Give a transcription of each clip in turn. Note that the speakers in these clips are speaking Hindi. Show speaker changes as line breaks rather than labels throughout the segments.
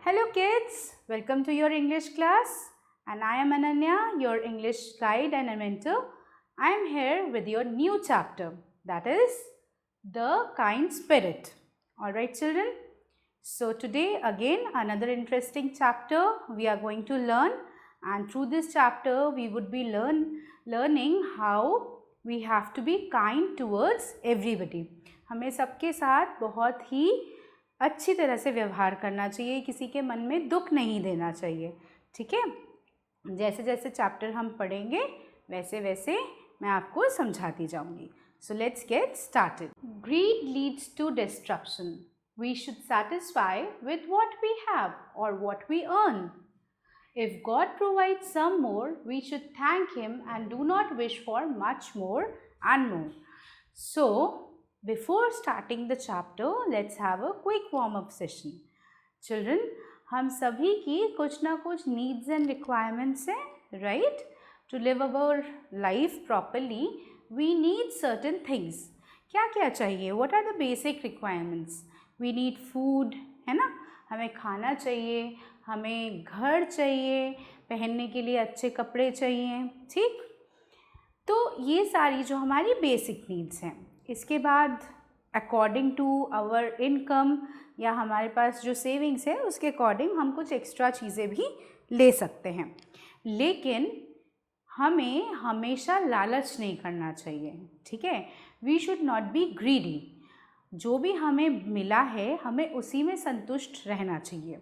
Hello kids, welcome to your English class and I am Ananya, your English guide and mentor. I am here with your new chapter, that is The Kind Spirit. Alright children, so today again another interesting chapter we are going to learn, and through this chapter we would be learning how we have to be kind towards everybody. हमें सबके साथ बहुत ही अच्छी तरह से व्यवहार करना चाहिए, किसी के मन में दुख नहीं देना चाहिए. ठीक है, जैसे जैसे चैप्टर हम पढ़ेंगे वैसे वैसे मैं आपको समझाती जाऊंगी. So let's get started. Greed leads to destruction. We should satisfy with what we have और what we earn. If God provides some more, we should thank Him and do not wish for much more and more. So, before starting the chapter, let's have a quick warm-up session. Children, हम सभी की कुछ ना कुछ needs and requirements हैं, right? To live our life properly, we need certain things. क्या क्या चाहिए? What are the basic requirements? We need food, है ना? हमें खाना चाहिए, हमें घर चाहिए, पहनने के लिए अच्छे कपड़े चाहिए. ठीक, तो ये सारी जो हमारी बेसिक नीड्स हैं. इसके बाद अकॉर्डिंग टू आवर इनकम या हमारे पास जो सेविंग्स है उसके अकॉर्डिंग हम कुछ एक्स्ट्रा चीज़ें भी ले सकते हैं, लेकिन हमें हमेशा लालच नहीं करना चाहिए. ठीक है, we should not be greedy. जो भी हमें मिला है हमें उसी में संतुष्ट रहना चाहिए.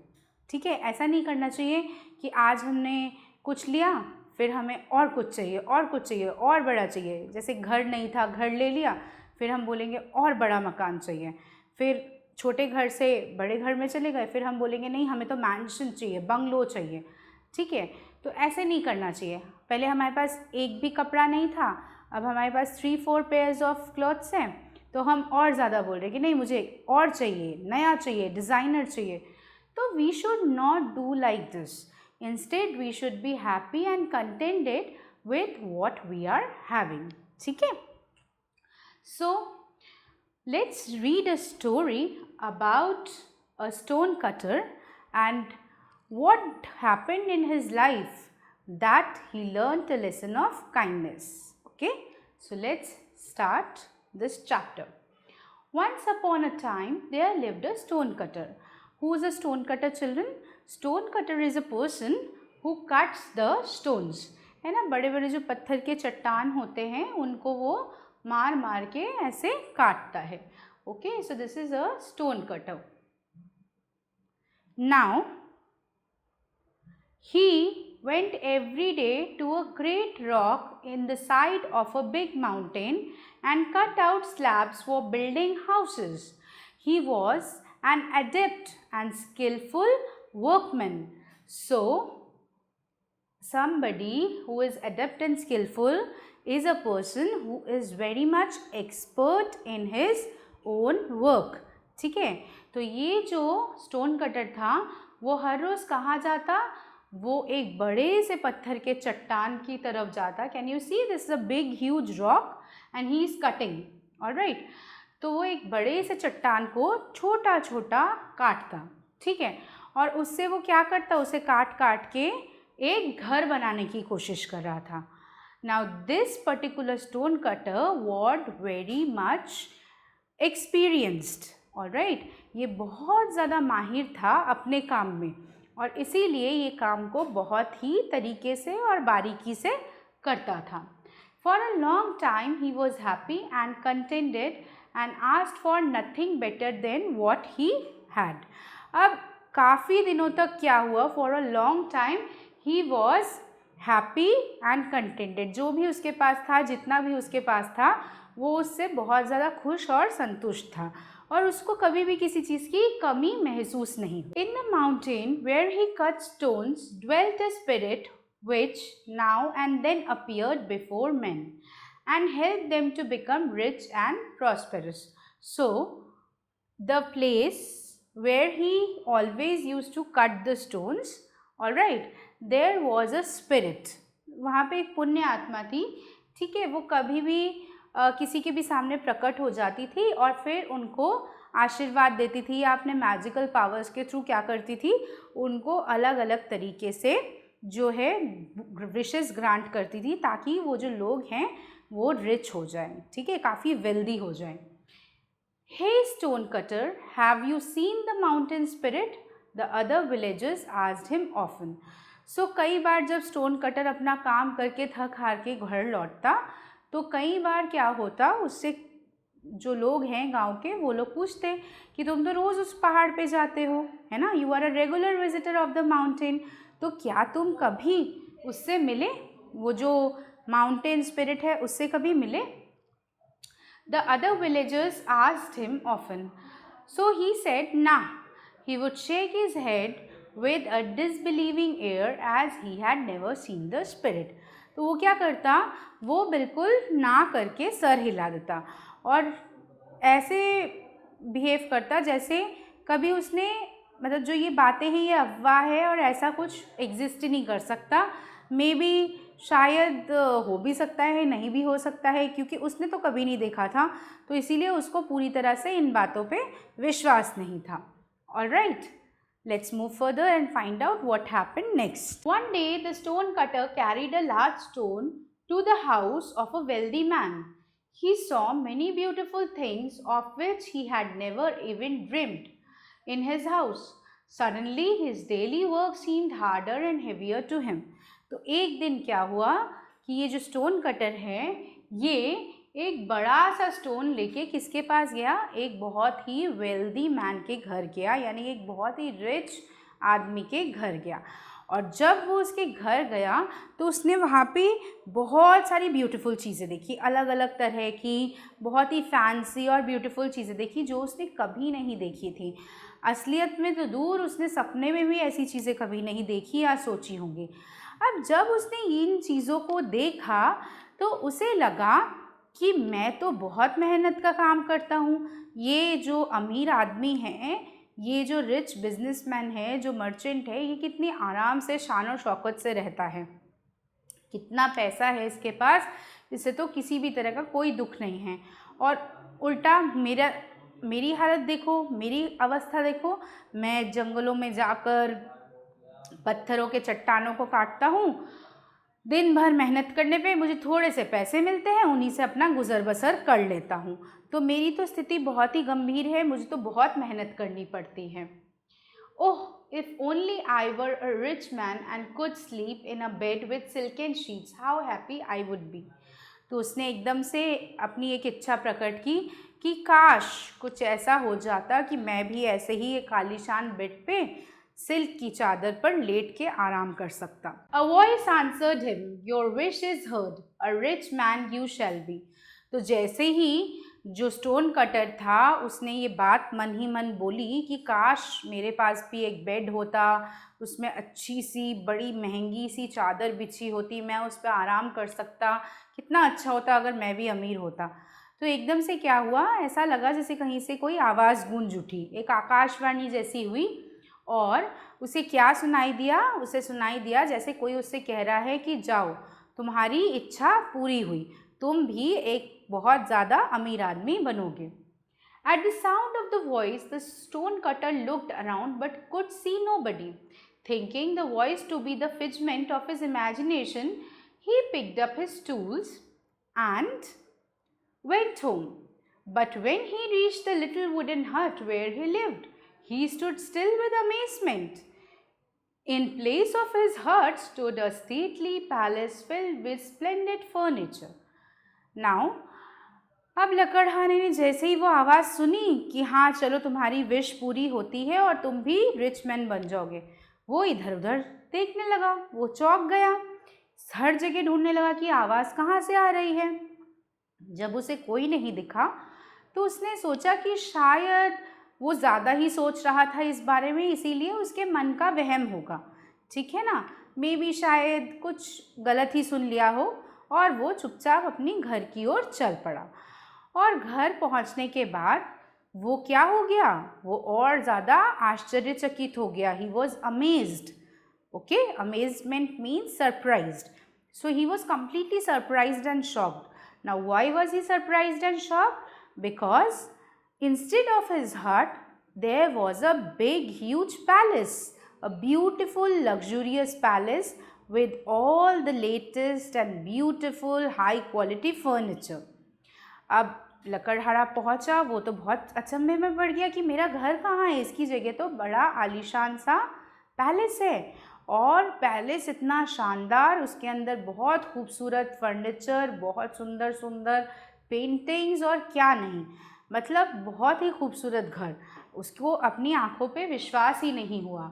ठीक है, ऐसा नहीं करना चाहिए कि आज हमने कुछ लिया फिर हमें और कुछ चाहिए और कुछ चाहिए और बड़ा चाहिए. जैसे घर नहीं था, घर ले लिया, फिर हम बोलेंगे और बड़ा मकान चाहिए. फिर छोटे घर से बड़े घर में चले गए, फिर हम बोलेंगे नहीं हमें तो मैंशन चाहिए, बंगलो चाहिए. ठीक है, तो ऐसे नहीं करना चाहिए. पहले हमारे पास एक भी कपड़ा नहीं था, अब हमारे पास 3-4 पेयर्स ऑफ क्लॉथ्स हैं, तो हम और ज़्यादा बोल रहे हैं कि नहीं मुझे और चाहिए, नया चाहिए, डिज़ाइनर चाहिए. तो we should not do like this. Instead we should be happy and contented with what we are having. ठीक है, so let's read a story about a stone cutter and what happened in his life that he learned a lesson of kindness. Okay, so let's start this chapter. Once upon a time there lived a stone cutter. Who is a stone cutter, children? Stone cutter is a person who cuts the stones. है ना, बड़े बड़े जो पत्थर के चट्टान होते हैं उनको वो मार मार के ऐसे काटता है. Okay, so this is a stone cutter. Now he went every day to a great rock in the side of a big mountain and cut out slabs for building houses. He was an adept and skillful workman. So, somebody who is adept and skillful is a person who is very much expert in his own work. ठीक है, तो ये जो स्टोन कटर था वो हर रोज़ कहाँ जाता? वो एक बड़े से पत्थर के चट्टान की तरफ जाता. Can you see, this is a big huge rock and he is cutting. Alright, तो वो एक बड़े से चट्टान को छोटा छोटा काटता. ठीक है, और उससे वो क्या करता? उसे काट काट के एक घर बनाने की कोशिश कर रहा था. Now this particular stone cutter was very much experienced. Alright, ये बहुत ज़्यादा माहिर था अपने काम में और इसीलिए ये काम को बहुत ही तरीके से और बारीकी से करता था. For a long time he was happy and contented and asked for nothing better than what he had. अब काफ़ी दिनों तक क्या हुआ? For a long time he was happy and contented. जो भी उसके पास था, जितना भी उसके पास था, वो उससे बहुत ज़्यादा खुश और संतुष्ट था और उसको कभी भी किसी चीज़ की कमी महसूस नहीं. In the mountain where he cut stones dwelt a spirit which now and then appeared before men and helped them to become rich and prosperous. So the place where he always used to cut the stones, all right, there was a spirit. वहाँ पे एक पुण्य आत्मा थी. ठीक है, वो कभी भी किसी के भी सामने प्रकट हो जाती थी और फिर उनको आशीर्वाद देती थी या अपने मैजिकल पावर्स के थ्रू क्या करती थी, उनको अलग अलग तरीके से जो है विशेस ग्रांट करती थी ताकि वो जो लोग हैं वो रिच हो जाएं, ठीक है, काफ़ी वेल्दी हो जाएं। Hey stone cutter, have you seen the mountain spirit? The other villagers asked him often. So कई बार जब स्टोन कटर अपना काम करके थक हार के घर लौटता तो कई बार क्या होता, उससे जो लोग हैं गांव के वो लोग पूछते कि तुम तो रोज़ उस पहाड़ पे जाते हो, है ना, you are a regular visitor of the mountain, तो क्या तुम कभी उससे मिले, वो जो माउंटेन स्पिरिट है उससे कभी मिले? The other villagers asked him often, so he said ना, he would shake his head with a disbelieving air as he had never seen the spirit। तो वो क्या करता, वो बिल्कुल ना करके सर हिला देता और ऐसे बिहेव करता जैसे कभी उसने, मतलब जो ये बातें हैं ये अफवाह है और ऐसा कुछ एग्जिस्ट ही नहीं कर सकता। मे बी शायद हो भी सकता है, नहीं भी हो सकता है, क्योंकि उसने तो कभी नहीं देखा था, तो इसीलिए उसको पूरी तरह से इन बातों पे विश्वास नहीं था। Alright, let's move further and find out what happened next. One day the stone cutter carried a large stone to the house of a wealthy man. He saw many beautiful things of which he had never even dreamed in his house. Suddenly his daily work seemed harder and heavier to him. तो एक दिन क्या हुआ कि ये जो स्टोन कटर है ये एक बड़ा सा स्टोन लेके किसके पास गया, एक बहुत ही वेल्दी मैन के घर गया, यानी एक बहुत ही रिच आदमी के घर गया। और जब वो उसके घर गया तो उसने वहाँ पे बहुत सारी ब्यूटीफुल चीज़ें देखी, अलग अलग तरह की बहुत ही फैंसी और ब्यूटीफुल चीज़ें देखी जो उसने कभी नहीं देखी थी। असलियत में तो दूर, उसने सपने में भी ऐसी चीज़ें कभी नहीं देखी या सोची होंगी। अब जब उसने इन चीज़ों को देखा तो उसे लगा कि मैं तो बहुत मेहनत का काम करता हूँ, ये जो अमीर आदमी है, ये जो रिच बिजनेसमैन है, जो मर्चेंट है, ये कितनी आराम से शान और शौकत से रहता है, कितना पैसा है इसके पास, इसे तो किसी भी तरह का कोई दुख नहीं है। और उल्टा मेरी हालत देखो, मेरी अवस्था देखो, मैं जंगलों में जाकर पत्थरों के चट्टानों को काटता हूँ, दिन भर मेहनत करने पे मुझे थोड़े से पैसे मिलते हैं, उन्हीं से अपना गुजर बसर कर लेता हूँ, तो मेरी तो स्थिति बहुत ही गंभीर है, मुझे तो बहुत मेहनत करनी पड़ती है। Oh, if only I were a rich man and could sleep in a bed with silken sheets, how happy I would be. तो उसने एकदम से अपनी एक इच्छा प्रकट की कि काश कुछ ऐसा हो जाता कि मैं भी ऐसे ही एक आलीशान बेड पे सिल्क की चादर पर लेट के आराम कर सकता। A voice answered him, your wish is heard, a rich man you shall be। तो जैसे ही जो स्टोन कटर था उसने ये बात मन ही मन बोली कि काश मेरे पास भी एक बेड होता, उसमें अच्छी सी बड़ी महंगी सी चादर बिछी होती, मैं उस पर आराम कर सकता, कितना अच्छा होता अगर मैं भी अमीर होता। तो एकदम से क्या हुआ, ऐसा लगा जैसे कहीं से कोई आवाज़ गूंज उठी, एक आकाशवाणी जैसी हुई, और उसे क्या सुनाई दिया, उसे सुनाई दिया जैसे कोई उससे कह रहा है कि जाओ तुम्हारी इच्छा पूरी हुई, तुम भी एक बहुत ज़्यादा अमीर आदमी बनोगे। At the sound of the voice, the stone cutter looked around but could see nobody. Thinking the voice to be the figment of his imagination, he picked up his tools and went home. But when he reached the little wooden hut where he lived, he stood still with amazement. In place of his hut stood a stately palace filled with splendid furniture. Now, अब लकड़हारे ने जैसे ही वो आवाज़ सुनी कि हाँ चलो तुम्हारी विश पूरी होती है और तुम भी रिच मैन बन जाओगे, वो इधर उधर देखने लगा, वो चौंक गया, हर जगह ढूंढने लगा कि आवाज़ कहाँ से आ रही है। जब उसे कोई नहीं दिखा तो उसने सोचा कि शायद वो ज़्यादा ही सोच रहा था इस बारे में, इसीलिए उसके मन का वहम होगा, ठीक है ना, मे बी शायद कुछ गलत ही सुन लिया हो, और वो चुपचाप अपनी घर की ओर चल पड़ा। और घर पहुंचने के बाद वो क्या हो गया, वो और ज़्यादा आश्चर्यचकित हो गया। He was amazed, okay, amazement means surprised, so he was completely surprised and shocked. Now why was he surprised and shocked? Because Instead of his hut, there was a big, huge palace, a beautiful, luxurious palace with all the latest and beautiful, high quality furniture. अब लकड़हारा पहुंचा, वो तो बहुत अचंभे में पड़ गया कि मेरा घर कहाँ है, इसकी जगह तो बड़ा आलीशान सा पैलेस है। और पैलेस इतना शानदार, उसके अंदर बहुत खूबसूरत फर्नीचर, बहुत सुंदर सुंदर पेंटिंग्स और क्या नहीं, मतलब बहुत ही खूबसूरत घर। उसको अपनी आंखों पे विश्वास ही नहीं हुआ।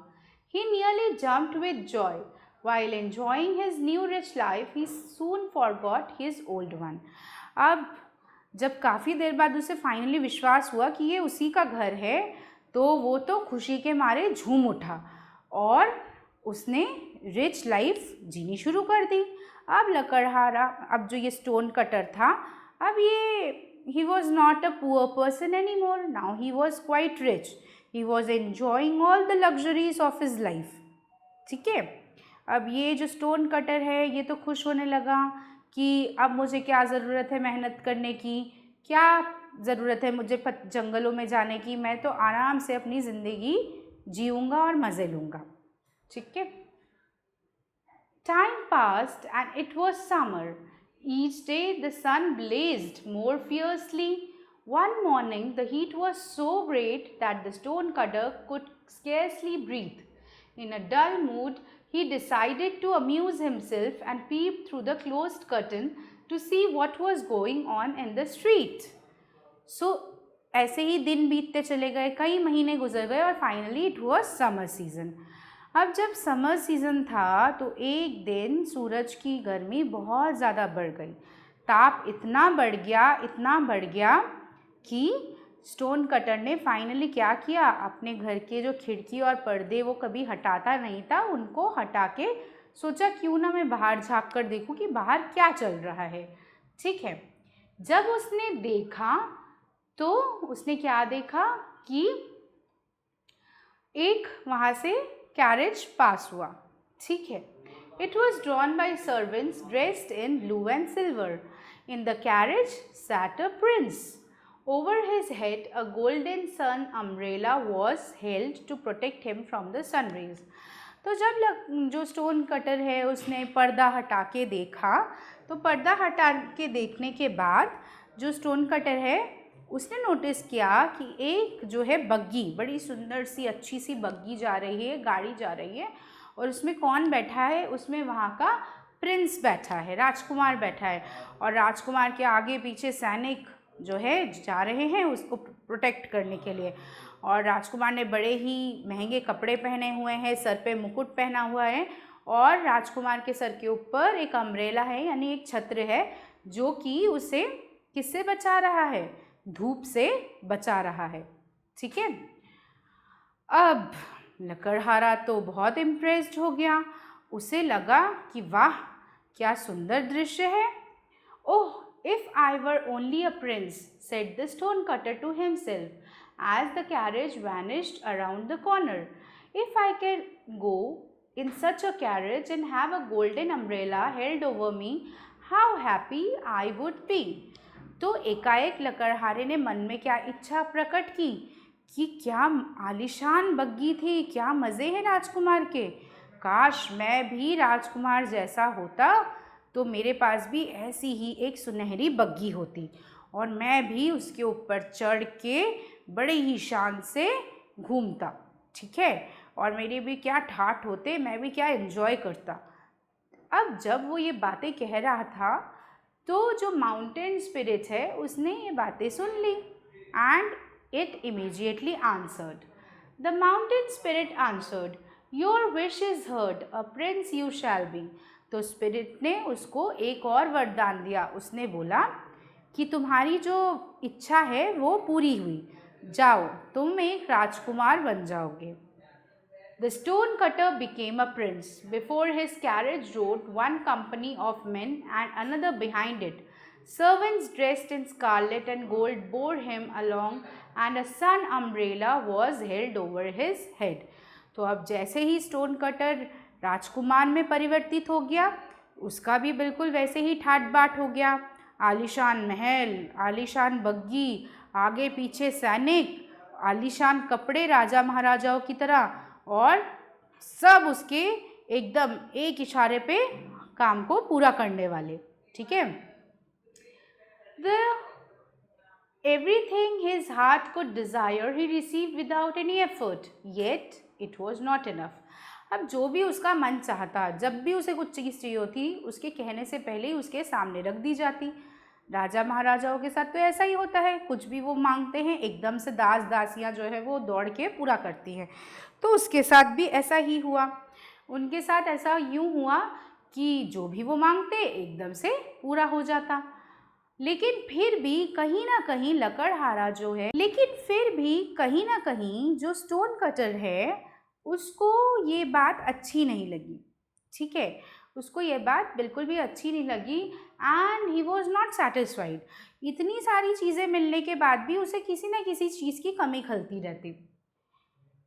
He nearly jumped with joy. While enjoying his new rich life, he soon forgot his old one. अब जब काफ़ी देर बाद उसे फाइनली विश्वास हुआ कि ये उसी का घर है, तो वो तो खुशी के मारे झूम उठा और उसने रिच लाइफ जीनी शुरू कर दी। अब लकड़हारा, अब जो ये स्टोन कटर था, अब ये he was not a poor person anymore. Now he was quite rich. He was enjoying all the luxuries of his life. ठीक है, अब ये जो स्टोन कटर है ये तो खुश होने लगा कि अब मुझे क्या ज़रूरत है मेहनत करने की, क्या ज़रूरत है मुझे जंगलों में जाने की, मैं तो आराम से अपनी ज़िंदगी जीऊँगा और मज़े लूँगा। ठीक है। Time passed and it was summer. Each day the sun blazed more fiercely. One morning the heat was so great that the stone cutter could scarcely breathe. In a dull mood, he decided to amuse himself and peeped through the closed curtain to see what was going on in the street. So, ऐसे ही दिन बीतते चले गए, कई महीने गुजर गए और finally it was summer season. अब जब समर सीज़न था तो एक दिन सूरज की गर्मी बहुत ज़्यादा बढ़ गई। ताप इतना बढ़ गया कि स्टोन कटर ने फाइनली क्या किया, अपने घर के जो खिड़की और पर्दे वो कभी हटाता नहीं था, उनको हटा के सोचा क्यों ना मैं बाहर झाँक कर देखूं कि बाहर क्या चल रहा है। ठीक है, जब उसने देखा तो उसने क्या देखा कि एक वहाँ से कैरेज पास हुआ। ठीक है, it was drawn by servants dressed in blue and silver. In the carriage sat a prince. Over his head a golden sun umbrella was held to protect him from the sun rays. तो जब जो स्टोन कटर है उसने पर्दा हटा के देखा, तो पर्दा हटा के देखने के बाद जो स्टोन कटर है उसने नोटिस किया कि एक जो है बग्गी, बड़ी सुंदर सी अच्छी सी बग्गी जा रही है, गाड़ी जा रही है, और उसमें कौन बैठा है, उसमें वहाँ का प्रिंस बैठा है, राजकुमार बैठा है, और राजकुमार के आगे पीछे सैनिक जो है जा रहे हैं उसको प्रोटेक्ट करने के लिए। और राजकुमार ने बड़े ही महंगे कपड़े पहने हुए हैं, सर पे मुकुट पहना हुआ है, और राजकुमार के सर के ऊपर एक अम्ब्रेला है, यानी एक छत्र है, जो कि उसे किससे बचा रहा है, धूप से बचा रहा है। ठीक है, अब लकड़हारा तो बहुत इम्प्रेस्ड हो गया, उसे लगा कि वाह क्या सुंदर दृश्य है। Oh, if I were only a prince, said the stone cutter to himself as the carriage vanished around the corner. If I can go in such a carriage and have a golden umbrella held over me, how happy I would be. तो एकाएक लकड़हारे ने मन में क्या इच्छा प्रकट की कि क्या आलीशान बग्गी थी, क्या मज़े हैं राजकुमार के, काश मैं भी राजकुमार जैसा होता तो मेरे पास भी ऐसी ही एक सुनहरी बग्गी होती और मैं भी उसके ऊपर चढ़ के बड़े ही शान से घूमता। ठीक है, और मेरे भी क्या ठाठ होते, मैं भी क्या एंजॉय करता। अब जब वो ये बातें कह रहा था तो जो माउंटेन स्पिरिट है उसने ये बातें सुन ली and it immediately answered. The mountain spirit answered, your wish is heard, a prince you shall be. तो स्पिरिट ने उसको एक और वरदान दिया, उसने बोला कि तुम्हारी जो इच्छा है वो पूरी हुई, जाओ तुम एक राजकुमार बन जाओगे। The stone cutter became a prince. Before his carriage rode one company of men and another behind it. Servants dressed in scarlet and gold bore him along and a sun umbrella was held over his head. तो अब जैसे ही स्टोन कटर राजकुमार में परिवर्तित हो गया, उसका भी बिल्कुल वैसे ही ठाट बाट हो गया। आलीशान महल, आलीशान बग्गी, आगे पीछे सैनिक, आलीशान कपड़े राजा महाराजाओं की तरह, और सब उसके एकदम एक इशारे पे काम को पूरा करने वाले। ठीक है। The everything his heart could desire he received without any effort, yet it was not enough. अब जो भी उसका मन चाहता, जब भी उसे कुछ चीज़ चाहिए होती, उसके कहने से पहले ही उसके सामने रख दी जाती। राजा महाराजाओं के साथ तो ऐसा ही होता है, कुछ भी वो मांगते हैं एकदम से दास दासियाँ जो है वो दौड़ के पूरा करती हैं। तो उसके साथ भी ऐसा ही हुआ। उनके साथ ऐसा यूँ हुआ कि जो भी वो मांगते एकदम से पूरा हो जाता। लेकिन फिर भी कहीं ना कहीं लकड़हारा जो है, जो स्टोन कटर है उसको ये बात अच्छी नहीं लगी। ठीक है, उसको ये बात बिल्कुल भी अच्छी नहीं लगी and he was not satisfied. इतनी सारी चीज़ें मिलने के बाद भी उसे किसी न किसी चीज़ की कमी खलती रहती।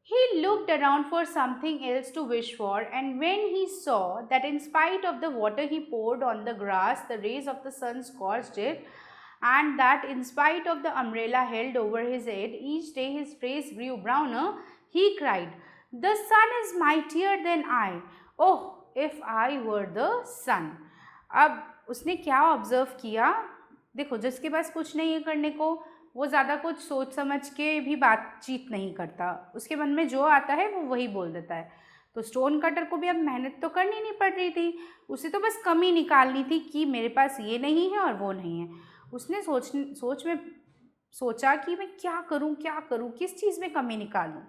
He looked around for something else to wish for, and when he saw that in spite of the water he poured on the grass, the rays of the sun scorched it, and that in spite of the umbrella held over his head, each day his face grew browner, he cried, "The sun is mightier than I. Oh, if I were the sun." अब उसने क्या ऑब्जर्व किया? देखो, जिसके पास कुछ नहीं है करने को, वो ज़्यादा कुछ सोच समझ के भी बातचीत नहीं करता, उसके मन में जो आता है वो वही बोल देता है। तो स्टोन कटर को भी अब मेहनत तो करनी नहीं पड़ रही थी, उसे तो बस कमी निकालनी थी कि मेरे पास ये नहीं है और वो नहीं है। उसने सोच में सोचा कि मैं क्या करूँ, किस चीज़ में कमी निकालूँ।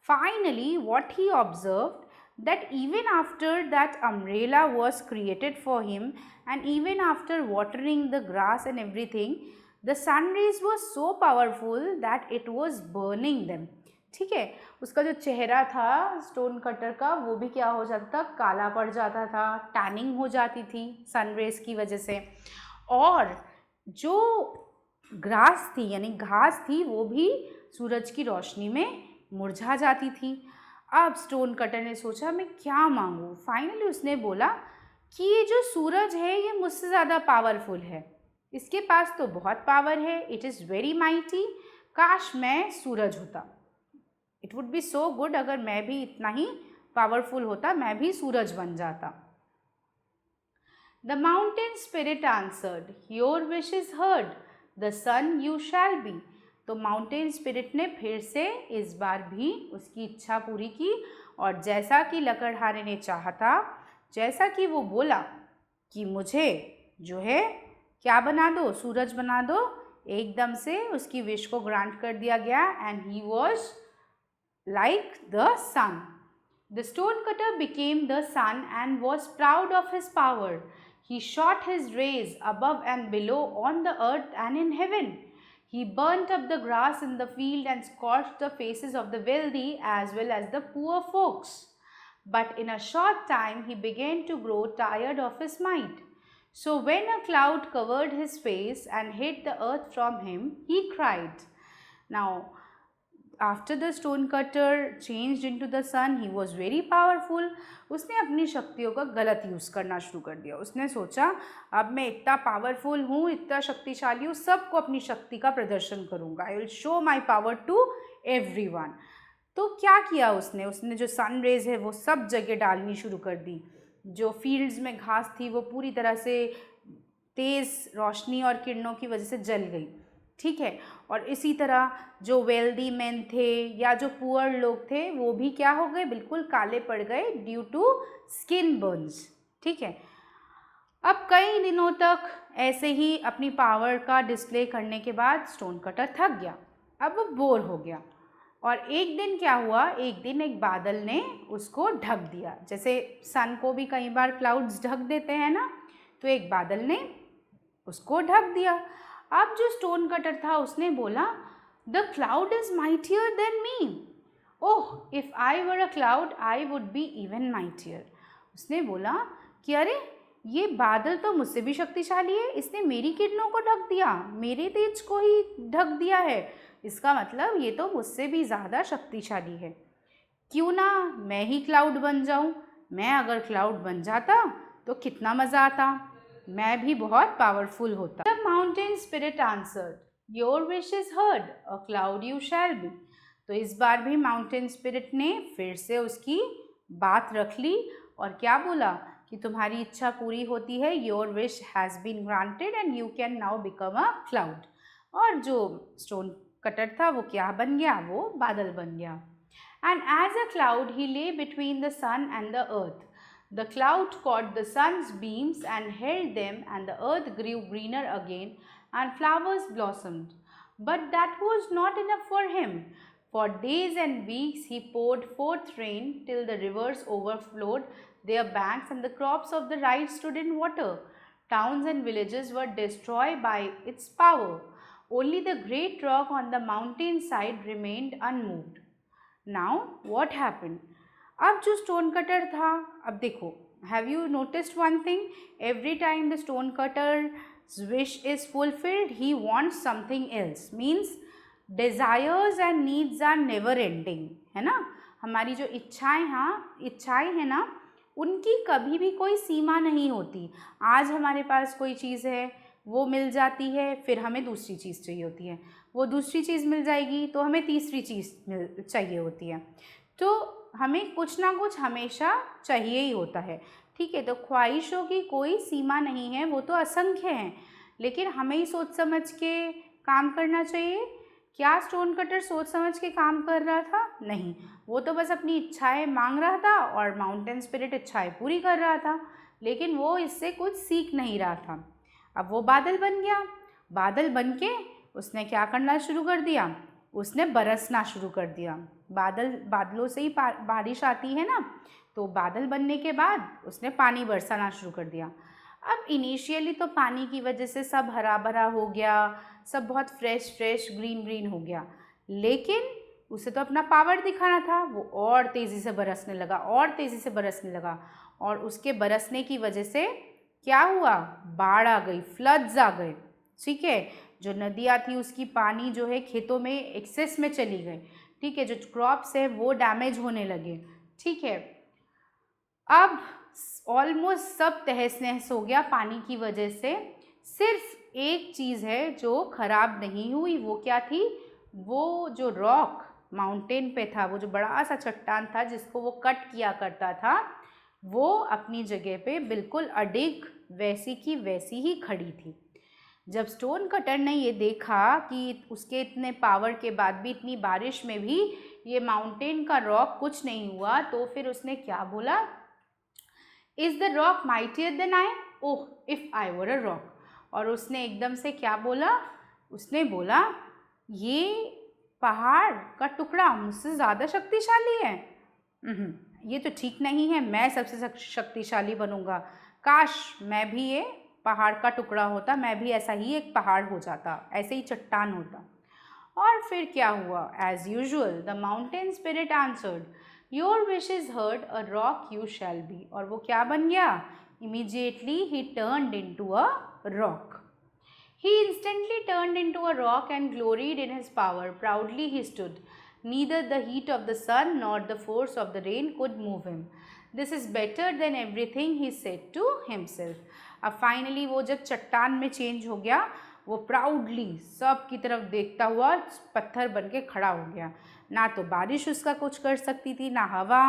Finally what he observed that even after that umbrella was created for him, and even after watering the grass and everything, the sun rays were so powerful that it was burning them. ठीक है, उसका जो चेहरा था स्टोन कटर का वो भी क्या हो जाता था, काला पड़ जाता था, टैनिंग हो जाती थी सन रेज की वजह से, और जो ग्रास थी यानी घास थी वो भी सूरज की रोशनी में मुरझा जाती थी। अब स्टोन कटर ने सोचा मैं क्या मांगूं। फाइनली उसने बोला कि ये जो सूरज है ये मुझसे ज़्यादा पावरफुल है, इसके पास तो बहुत पावर है, इट इज़ वेरी माइटी। काश मैं सूरज होता, it would be so good अगर मैं भी इतना ही पावरफुल होता, मैं भी सूरज बन जाता। The mountain spirit answered, your wish is heard, the sun you shall be. तो माउंटेन स्पिरिट ने फिर से इस बार भी उसकी इच्छा पूरी की, और जैसा कि लकड़हारे ने चाहा था, जैसा कि वो बोला कि मुझे जो है क्या बना दो, सूरज बना दो, एकदम से उसकी विश को ग्रांट कर दिया गया and he was like the sun. The stone cutter became the sun and was proud of his power. He shot his rays above and below on the earth and in heaven. He burnt up the grass in the field and scorched the faces of the wealthy as well as the poor folks. But in a short time he began to grow tired of his might. So when a cloud covered his face and hid the earth from him, he cried. Now, after the stone cutter changed into the sun, he was very powerful. उसने अपनी शक्तियों का गलत यूज़ करना शुरू कर दिया। उसने सोचा अब मैं इतना पावरफुल हूँ, इतना शक्तिशाली हूँ, सबको अपनी शक्ति का प्रदर्शन करूँगा, I will show my power to everyone. तो क्या किया उसने जो सन रेज है वो सब जगह डालनी शुरू कर दी। जो फील्ड्स में घास थी वो पूरी तरह से तेज़ रोशनी और किरणों की वजह से जल गई। ठीक है, और इसी तरह जो वेल्दी मैन थे या जो पुअर लोग थे वो भी क्या हो गए, बिल्कुल काले पड़ गए ड्यू टू स्किन बर्न्स। ठीक है, अब कई दिनों तक ऐसे ही अपनी पावर का डिस्प्ले करने के बाद स्टोन कटर थक गया, अब वो बोर हो गया। और एक दिन क्या हुआ, एक दिन एक बादल ने उसको ढक दिया। जैसे सन को भी कई बार क्लाउड्स ढक देते हैं ना, तो एक बादल ने उसको ढक दिया। अब जो स्टोन कटर था उसने बोला, the cloud is mightier than me, oh if I were a cloud I would be even mightier. उसने बोला कि अरे ये बादल तो मुझसे भी शक्तिशाली है, इसने मेरी किरणों को ढक दिया, मेरे तेज को ही ढक दिया है, इसका मतलब ये तो मुझसे भी ज़्यादा शक्तिशाली है। क्यों ना मैं ही क्लाउड बन जाऊं, मैं अगर क्लाउड बन जाता तो कितना मज़ा आता, मैं भी बहुत पावरफुल होता। The mountain spirit answered, your wish is heard, a cloud you shall be. तो इस बार भी माउंटेन स्पिरिट ने फिर से उसकी बात रख ली और क्या बोला कि तुम्हारी इच्छा पूरी होती है, your wish has been granted and you can now become a cloud. और जो स्टोन कटर था वो क्या बन गया, वो बादल बन गया। And as a cloud he lay between the sun and the earth. The cloud caught the sun's beams and held them, and the earth grew greener again, and flowers blossomed. But that was not enough for him. For days and weeks he poured forth rain till the rivers overflowed their banks and the crops of the right stood in water. Towns and villages were destroyed by its power. Only the great rock on the mountain side remained unmoved. Now what happened? अब जो स्टोन कटर था, अब देखो, have you noticed one thing, every time the stone cutter wish is fulfilled he wants something else, means desires and needs are never ending, है ना। हमारी जो इच्छाएं हैं ना, उनकी कभी भी कोई सीमा नहीं होती। आज हमारे पास कोई चीज़ है, वो मिल जाती है, फिर हमें दूसरी चीज़ चाहिए होती है, वो दूसरी चीज़ मिल जाएगी तो हमें तीसरी चीज़ चाहिए होती है। तो हमें कुछ ना कुछ हमेशा चाहिए ही होता है, ठीक है। तो ख्वाहिशों की कोई सीमा नहीं है, वो तो असंख्य हैं, लेकिन हमें ही सोच समझ के काम करना चाहिए। क्या स्टोन कटर सोच समझ के काम कर रहा था? नहीं, वो तो बस अपनी इच्छाएं मांग रहा था और माउंटेन स्पिरिट इच्छाएं पूरी कर रहा था, लेकिन वो इससे कुछ सीख नहीं रहा था। अब वो बादल बन गया, बादल बन के उसने क्या करना शुरू कर दिया, उसने बरसना शुरू कर दिया। बादलों से ही बारिश आती है ना, तो बादल बनने के बाद उसने पानी बरसाना शुरू कर दिया। अब इनिशियली तो पानी की वजह से सब हरा भरा हो गया, सब बहुत फ्रेश ग्रीन ग्रीन हो गया, लेकिन उसे तो अपना पावर दिखाना था, वो और तेज़ी से बरसने लगा, और तेज़ी से बरसने लगा, और उसके बरसने की वजह से क्या हुआ, बाढ़ आ गई, फ्लड्स आ गए, ठीक है। जो नदियाँ थी उसकी पानी जो है खेतों में एक्सेस में चली गई, ठीक है। जो क्रॉप्स है वो डैमेज होने लगे, ठीक है। अब ऑलमोस्ट सब तहस नहस हो गया पानी की वजह से। सिर्फ एक चीज़ है जो खराब नहीं हुई, वो क्या थी, वो जो रॉक माउंटेन पे था, वो जो बड़ा सा चट्टान था जिसको वो कट किया करता था, वो अपनी जगह पे बिल्कुल अडिग वैसी की वैसी ही खड़ी थी। जब स्टोन कटर ने ये देखा कि उसके इतने पावर के बाद भी, इतनी बारिश में भी ये माउंटेन का रॉक कुछ नहीं हुआ, तो फिर उसने क्या बोला, is the rock mightier than I, oh if I were a rock. और उसने एकदम से क्या बोला, उसने बोला ये पहाड़ का टुकड़ा मुझसे ज़्यादा शक्तिशाली है, ये तो ठीक नहीं है, मैं सबसे शक्तिशाली बनूंगा। काश मैं भी ये पहाड़ का टुकड़ा होता, मैं भी ऐसा ही एक पहाड़ हो जाता, ऐसे ही चट्टान होता। और फिर क्या हुआ, as usual the mountain spirit answered, your wish is heard, a rock you shall be. और वो क्या बन गया, immediately he turned into a rock. He instantly turned into a rock and gloried in his power. Proudly he stood. Neither the heat of the sun nor the force of the rain could move him. This is better than everything, he said to himself. अब फाइनली वो जब चट्टान में चेंज हो गया, वो प्राउडली सब की तरफ देखता हुआ पत्थर बन के खड़ा हो गया। ना तो बारिश उसका कुछ कर सकती थी, ना हवा,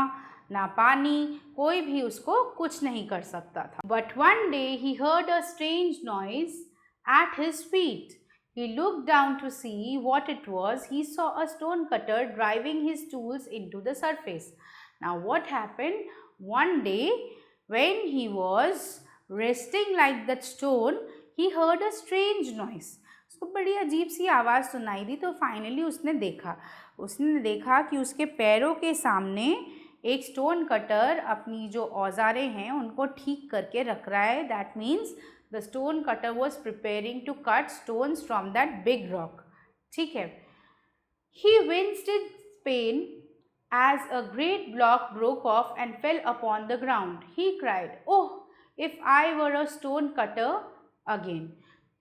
ना पानी, कोई भी उसको कुछ नहीं कर सकता था। But one day he heard a strange noise at his feet. He looked down to see what it was. He saw a stone cutter driving his tools into the surface. Now what happened? One day when he was resting like that stone, he heard a strange noise. उसको बड़ी अजीब सी आवाज़ सुनाई दी, तो फाइनली उसने देखा कि उसके पैरों के सामने एक स्टोन कटर अपनी जो औजारें हैं उनको ठीक करके रख रहा है। That means the stone cutter was preparing to cut stones from that big rock, ठीक है। He winced in pain as a great block broke off and fell upon the ground. He cried, oh if I were a stone cutter again.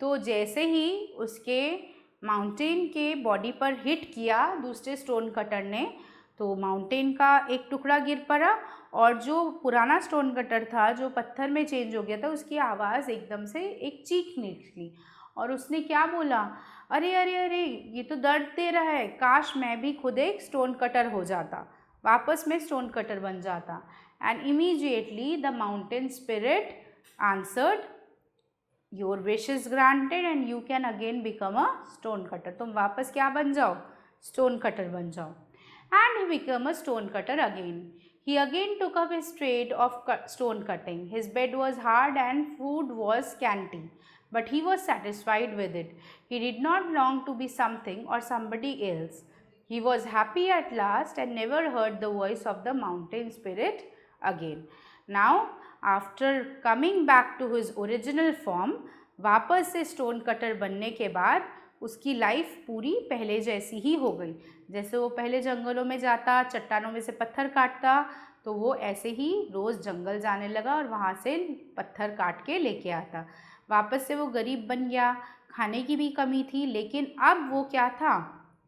तो जैसे ही उसके माउंटेन के बॉडी पर हिट किया दूसरे स्टोन कटर ने, तो माउंटेन का एक टुकड़ा गिर पड़ा, और जो पुराना स्टोन कटर था जो पत्थर में चेंज हो गया था, उसकी आवाज़ एकदम से एक चीख निकली, और उसने क्या बोला, अरे अरे अरे ये तो दर्द दे रहा है, काश मैं भी खुद एक स्टोन कटर हो जाता, वापस मैं स्टोन कटर बन जाता. And immediately the mountain spirit answered, your wish is granted and you can again become a stone cutter. तुम वापस क्या बन जाओ, स्टोन कटर बन जाओ. And he become a stone cutter again. He again took up his trade of stone cutting. His bed was hard and food was scanty, but he was satisfied with it. He did not long to be something or somebody else. He was happy at last and never heard the voice of the mountain spirit again. Now, after coming back to his original form, वापस से स्टोन कटर बनने के बाद उसकी लाइफ पूरी पहले जैसी ही हो गई. जैसे वो पहले जंगलों में जाता, चट्टानों में से पत्थर काटता, तो वो ऐसे ही रोज़ जंगल जाने लगा और वहाँ से पत्थर काट के लेके आता. वापस से वो गरीब बन गया, खाने की भी कमी थी, लेकिन अब वो क्या था,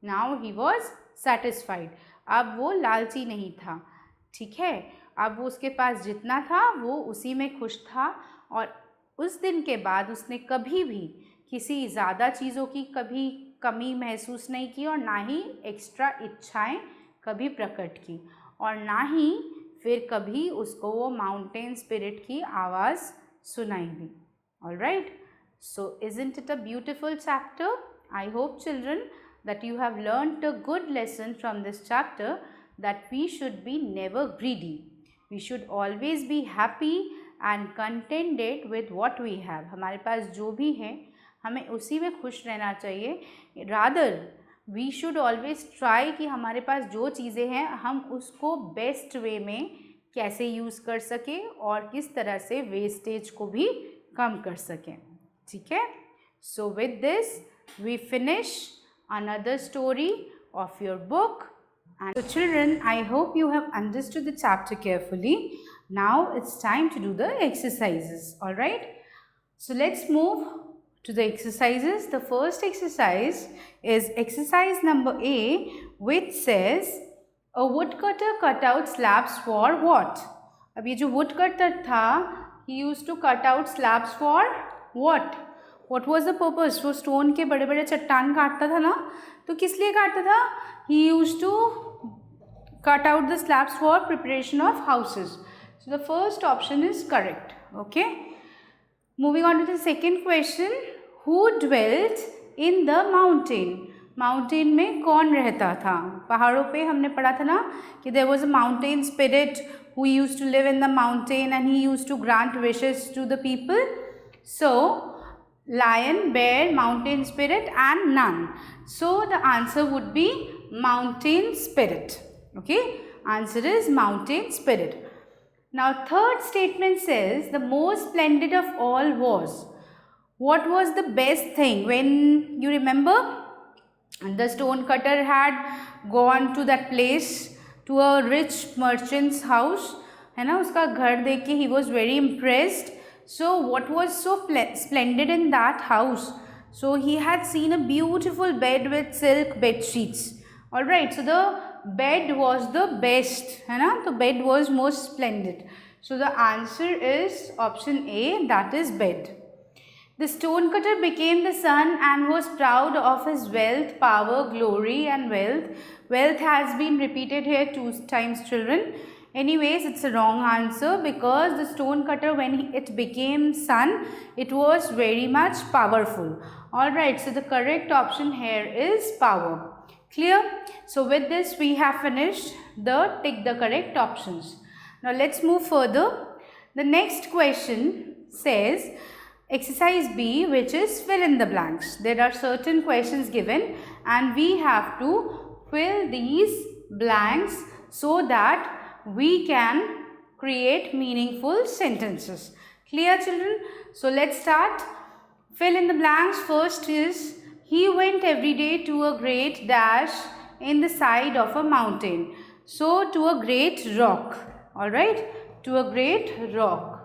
नाउ ही वॉज सेटिस्फाइड. अब वो लालची नहीं था, ठीक है. अब वो उसके पास जितना था वो उसी में खुश था. और उस दिन के बाद उसने कभी भी किसी ज़्यादा चीज़ों की कभी कमी महसूस नहीं की और ना ही एक्स्ट्रा इच्छाएं कभी प्रकट की, और ना ही फिर कभी उसको वो माउंटेन स्पिरिट की आवाज़ सुनाई दी. Alright, so isn't it a beautiful chapter? I hope children that you have learnt a good lesson from this chapter, that we should be never greedy. We should always be happy and contented with what we have. हमारे पास जो भी है हमें उसी में खुश रहना चाहिए. Rather we should always try कि हमारे पास जो चीज़ें हैं हम उसको बेस्ट वे में कैसे यूज़ कर सकें और किस तरह से वेस्टेज को भी कम कर सकें. ठीक है. So with this we finish another story of your book. And so children, I hope you have understood the chapter carefully. Now it's time to do the exercises. All right, so let's move to the exercises. The first exercise is exercise number A, which says a woodcutter cut out slabs for what? अब ये जो woodcutter था, he used to cut out slabs for what? What was the purpose? वो स्टोन के बड़े बड़े चट्टान काटता था ना, तो किस लिए काटता था? He used to cut out the slabs for preparation of houses. So the first option is correct. Okay. Moving on to the second question. Who dwelt in the mountain? Mountain में कौन रहता था? पहाड़ों पे हमने पढ़ा था ना कि there was a mountain spirit who used to live in the mountain and he used to grant wishes to the people. So lion, bear, mountain spirit and none. So the answer would be mountain spirit. Okay, answer is mountain spirit. Now third statement says the most splendid of all was. What was the best thing? When you remember, the stone cutter had gone to that place, to a rich merchant's house, है ना, उसका घर देख के he was very impressed. So what was so splendid in that house? So he had seen a beautiful bed with silk bed sheets. All right, so the bed was the best, है ना, the bed was most splendid. So the answer is option A, that is bed. The stonecutter became the sun and was proud of his wealth, power, glory and wealth. Wealth has been repeated here 2 times, children. Anyways, it's a wrong answer because the stonecutter, when it became sun, it was very much powerful. Alright, so the correct option here is power. Clear? So with this we have finished the tick the correct options. Now let's move further. The next question says exercise B, which is fill in the blanks. There are certain questions given and we have to fill these blanks so that we can create meaningful sentences. Clear, children? So let's start. Fill in the blanks. First is he went every day to a great dash in the side of a mountain. So to a great rock. Alright, to a great rock.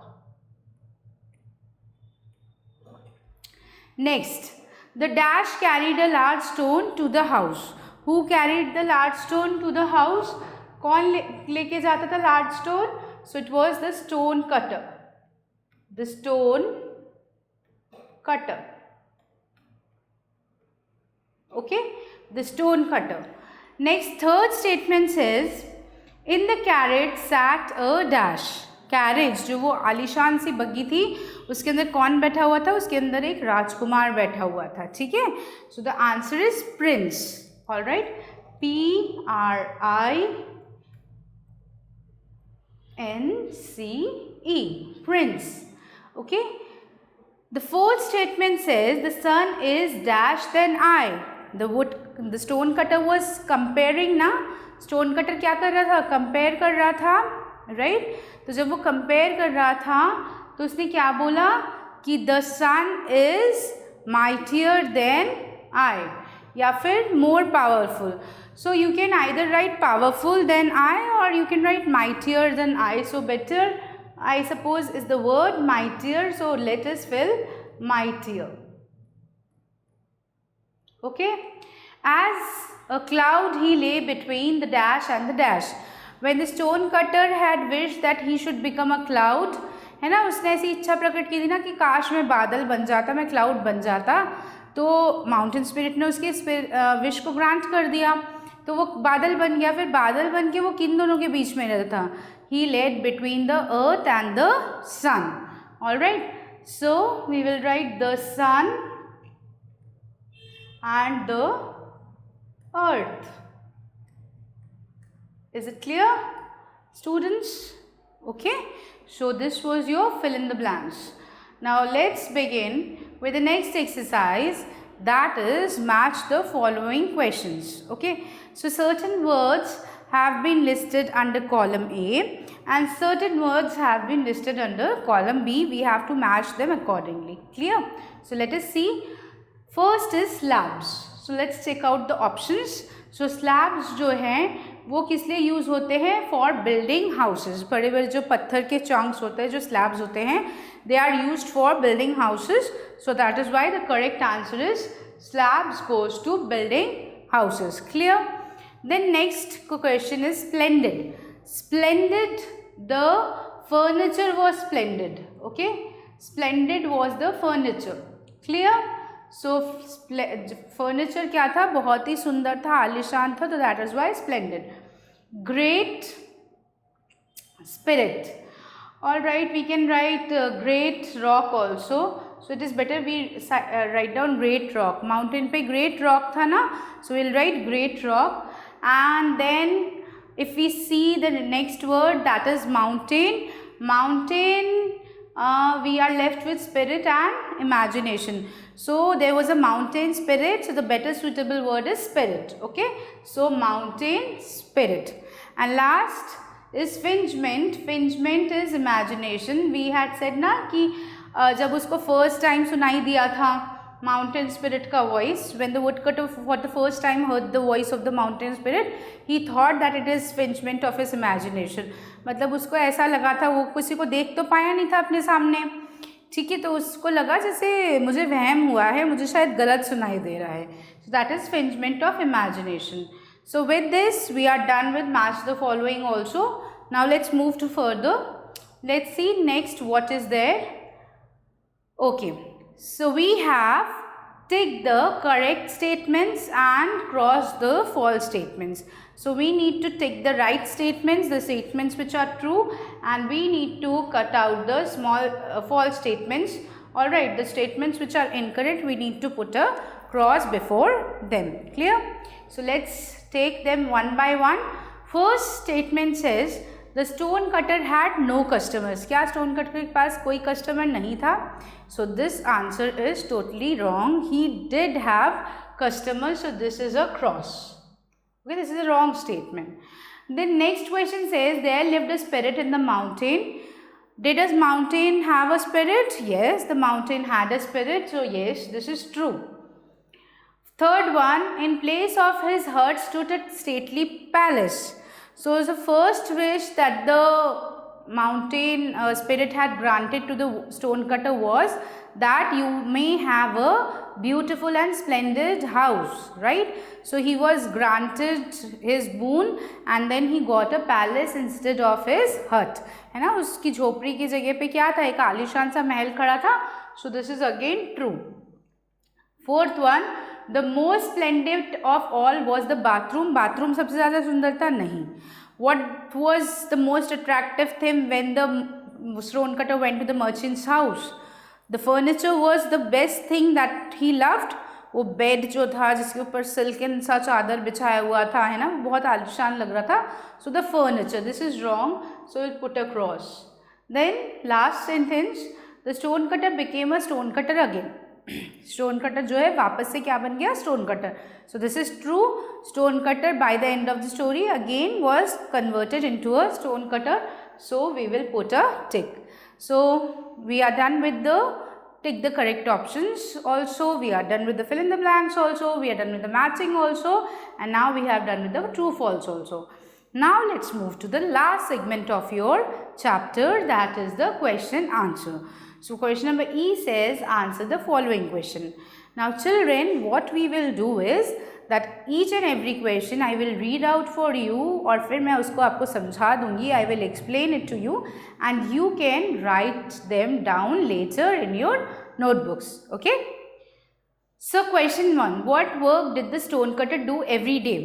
Next, the dash carried a large stone to the house. Who carried the large stone to the house? कौन लेके जाता था large stone? So it was the stone cutter. The stone cutter. Okay, the stone cutter. Next, third statement says, in the carriage sat a dash. Carriage जो वो आलीशान सी बग्गी थी उसके अंदर कौन बैठा हुआ था? उसके अंदर एक राजकुमार बैठा हुआ था. ठीक है, so the answer is Prince. All right, PRINCE, prince. Okay, the fourth statement says the sun is dash than I. The stone cutter was comparing ना. स्टोन कटर क्या कर रहा था? कंपेयर कर रहा था, राइट? तो जब वो कंपेयर कर रहा था तो उसने क्या बोला कि the sun is mightier than I, या फिर more powerful. So you can either write powerful than I और you can write mightier than I. So better I suppose is the word mightier, so let us fill mightier. Okay, as a cloud he lay between the dash and the dash. When the stone cutter had wished that he should become a cloud, है ना, उसने ऐसी इच्छा प्रकट की थी ना कि काश मैं बादल बन जाता, मैं क्लाउड बन जाता. तो माउंटेन स्पिरिट ने उसके विश को ग्रांट कर दिया, तो वो बादल बन गया. फिर बादल बन के वो किन दोनों के बीच में रहता था? He led between the earth and the sun. All right, so we will write the sun and the earth. Is it clear, students? Okay, so this was your fill in the blanks. Now let's begin with the next exercise, that is match the following questions. Okay, so certain words have been listed under column A and certain words have been listed under column B. We have to match them accordingly. Clear? So let us see. First is slabs. So let's check out the options. So slabs जो हैं वो किस लिए यूज़ होते हैं? For building houses. बड़े बड़े जो पत्थर के chunks होते हैं, जो slabs होते हैं, they are used for building houses. So that is why the correct answer is slabs goes to building houses. Clear? Then next question is splendid. Splendid, the furniture was splendid. Okay, splendid was the furniture. Clear? So furniture क्या था? बहुत ही सुंदर था, आलीशान था, तो that is why splendid. Great spirit. All right, we can write great rock also. So it is better we write down great rock. Mountain पे great rock था ना, so we'll write great rock. And then if we see the next word, that is mountain. Mountain, we are left with spirit and imagination. So there was a mountain spirit, so the better suitable word is spirit. Okay, so mountain spirit. And last is fingement. Fingement is imagination. We had said ना कि जब उसको first time सुनाई दिया था mountain spirit का voice, when the woodcutter for the first time heard the voice of the mountain spirit, he thought that it is fingement of his imagination. मतलब उसको ऐसा लगा था, वो किसी को देख तो पाया नहीं था अपने सामने, ठीक है, तो उसको लगा जैसे मुझे वहम हुआ है, मुझे शायद गलत सुनाई दे रहा है. So that is fingement of imagination. So with this we are done with match the following also. Now let's move to further. Let's see next what is there. Okay, so we have tick the correct statements and cross the false statements. So we need to tick the right statements, the statements which are true, and we need to cut out the small false statements. All right, the statements which are incorrect, we need to put a cross before them. Clear? So let's take them one by one. First statement says the stone cutter had no customers. क्या stone cutter के पास कोई customer नहीं था? So this answer is totally wrong. He did have customers, so this is a cross. Okay, this is a wrong statement. The next question says there lived a spirit in the mountain. Did a mountain have a spirit? Yes, the mountain had a spirit, so yes, this is true. Third one, in place of his hut stood a stately palace. So the first wish that the mountain spirit had granted to the stone cutter was that you may have a beautiful and splendid house, right? So he was granted his boon and then he got a palace instead of his hut, है ना, उसकी झोपड़ी की जगह पे क्या था? एक आलीशान सा महल खड़ा था. So this is again true. Fourth one, the most splendid of all was the bathroom. Bathroom सबसे ज़्यादा सुंदर था? नहीं. What was the most attractive thing when the stone cutter went to the merchant's house? The furniture was the best thing that he loved. वो बेड जो था जिसके ऊपर सिल्कन सा चादर बिछाया हुआ था, है ना, बहुत आलिशान लग रहा था. So the furniture, this is wrong, so it put across. Then last sentence, the stone cutter became a stone cutter again. Stone cutter जो है वापस से क्या बन गया? Stone cutter. So this is true. Stone cutter by the end of the story again was converted into a stone cutter. So we will put a tick. So we are done with the tick the correct options also, we are done with the fill in the blanks also, we are done with the matching also, and now we have done with the true false also. Now let's move to the last segment of your chapter, that is the question answer. So question number E says answer the following question. Now children, what we will do is that each and every question I will read out for you और फिर मैं उसको आपको समझा दूँगी. I will explain it to you and you can write them down later in your notebooks. Okay? So question 1, what work did the stone cutter do every day?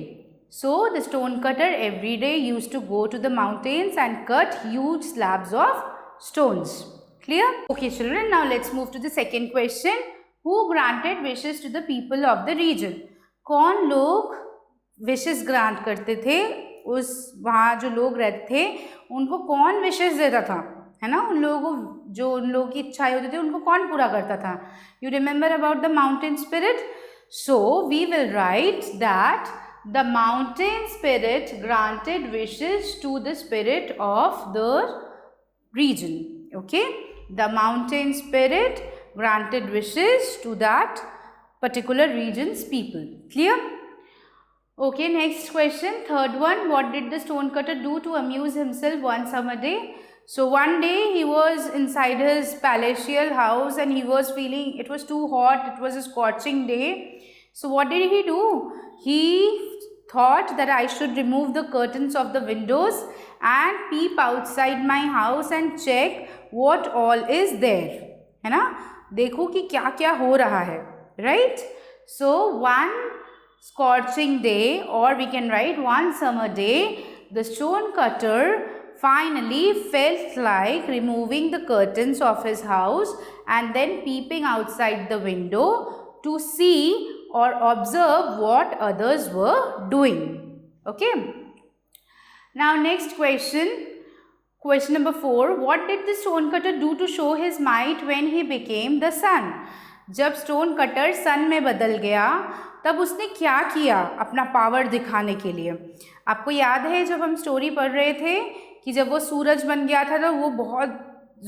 So the stone cutter every day used to go to the mountains and cut huge slabs of stones. Clear? Okay children, now let's move to the second question. Who granted wishes to the people of the region? कौन लोग विशेस ग्रांट करते थे? उस वहाँ जो लोग रहते थे उनको कौन विशेस देता था, है ना? उन लोगों को जो उन लोगों की इच्छाएं होती थी उनको कौन पूरा करता था? You remember about the mountain spirit. So we will write that the mountain spirit granted wishes to the spirit of the region. Okay, the mountain spirit granted wishes to that particular region's people. Clear? Okay, next question, third one. What did the stone cutter do to amuse himself one summer day? So one day he was inside his palatial house and he was feeling it was too hot, it was a scorching day. So what did he do? He thought that I should remove the curtains of the windows and peep outside my house and check what all is there. है ना? देखो कि क्या क्या हो रहा है. Right? So one scorching day, or we can write one summer day, the stone cutter finally felt like removing the curtains of his house and then peeping outside the window to see or observe what others were doing. Okay. Now next question. Question number 4. What did the stone cutter do to show his might when he became the sun? जब स्टोन कटर सन में बदल गया तब उसने क्या किया अपना पावर दिखाने के लिए? आपको याद है जब हम स्टोरी पढ़ रहे थे कि जब वो सूरज बन गया था तो वो बहुत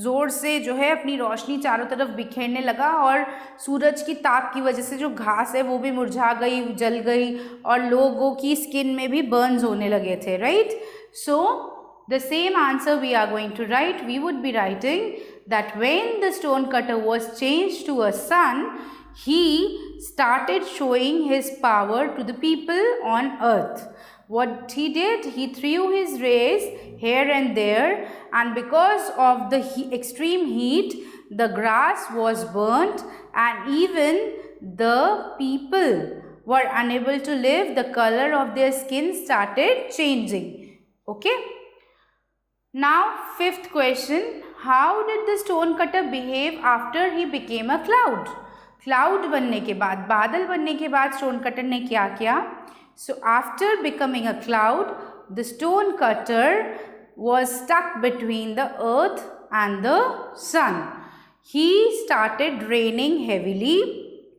ज़ोर से जो है अपनी रोशनी चारों तरफ बिखेरने लगा और सूरज की ताप की वजह से जो घास है वो भी मुरझा गई, जल गई और लोगों की स्किन में भी बर्न्स होने लगे थे. Right? So the same answer we are going to write. We would be writing that when the stone cutter was changed to a sun, he started showing his power to the people on earth. What he did, he threw his rays here and there, and because of the extreme heat, the grass was burnt and even the people were unable to live. The color of their skin started changing. Okay? Now fifth question, how did the stone cutter behave after he became a cloud? Cloud बनने के बाद, बादल बनने के बाद stone cutter ने क्या किया? So after becoming a cloud, the stone cutter was stuck between the earth and the sun. He started raining heavily.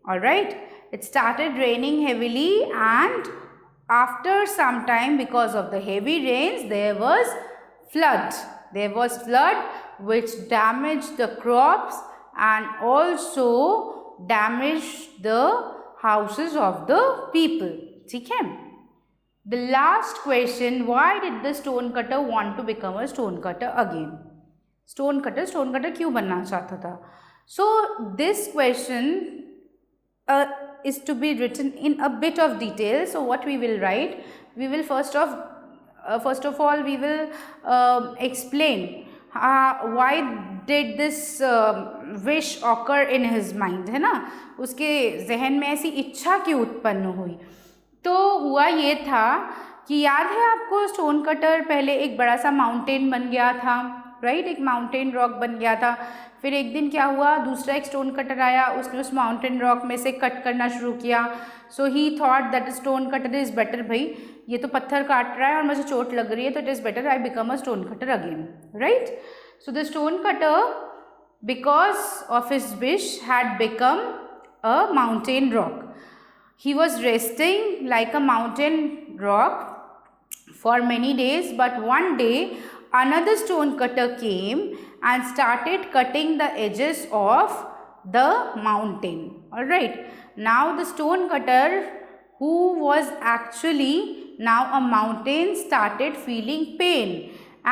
All right, it started raining heavily, and after some time, because of the heavy rains, there was flood. There was flood which damaged the crops and also damaged the houses of the people. ठीक है? The last question, why did the stone cutter want to become a stone cutter again? Stone cutter क्यों बनना चाहता था? So this question is to be written in a bit of detail. So what we will write? We will first of all we will explain why did this wish occur in his mind, है ना, उसके जहन में ऐसी इच्छा क्यों उत्पन्न हुई। तो हुआ ये था कि याद है आपको, स्टोन कटर पहले एक बड़ा सा माउंटेन बन गया था, राइट, एक माउंटेन रॉक बन गया था। फिर एक दिन क्या हुआ, दूसरा एक स्टोन कटर आया, उसने उस माउंटेन रॉक में से कट करना शुरू किया। So he thought that stone cutter is better, भाई ये तो पत्थर काट रहा है और मुझे चोट लग रही है, तो it is better I become a stone cutter again, right. So the stone cutter, because of his wish, had become a mountain rock. He was resting like a mountain rock for many days, but one day another stone cutter came and started cutting the edges of the mountain. All right. Now the stone cutter, who was actually now a mountain, started feeling pain,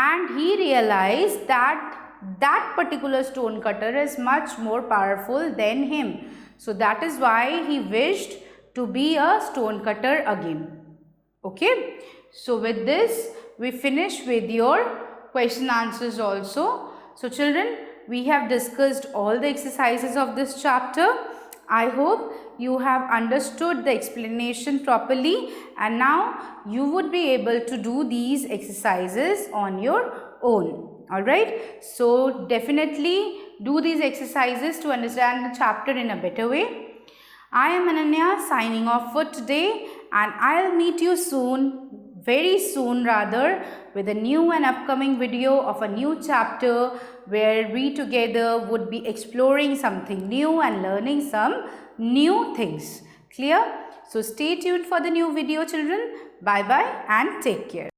and he realized that that particular stone cutter is much more powerful than him. So that is why he wished to be a stone cutter again. Okay, so with this we finish with your question answers also. So children, we have discussed all the exercises of this chapter. I hope you have understood the explanation properly, and now you would be able to do these exercises on your own. All right, so definitely do these exercises to understand the chapter in a better way. I am Ananya, signing off for today, and I'll meet you soon, very soon rather, with a new and upcoming video of a new chapter where we together would be exploring something new and learning some new things. Clear? So stay tuned for the new video, children. Bye bye and take care.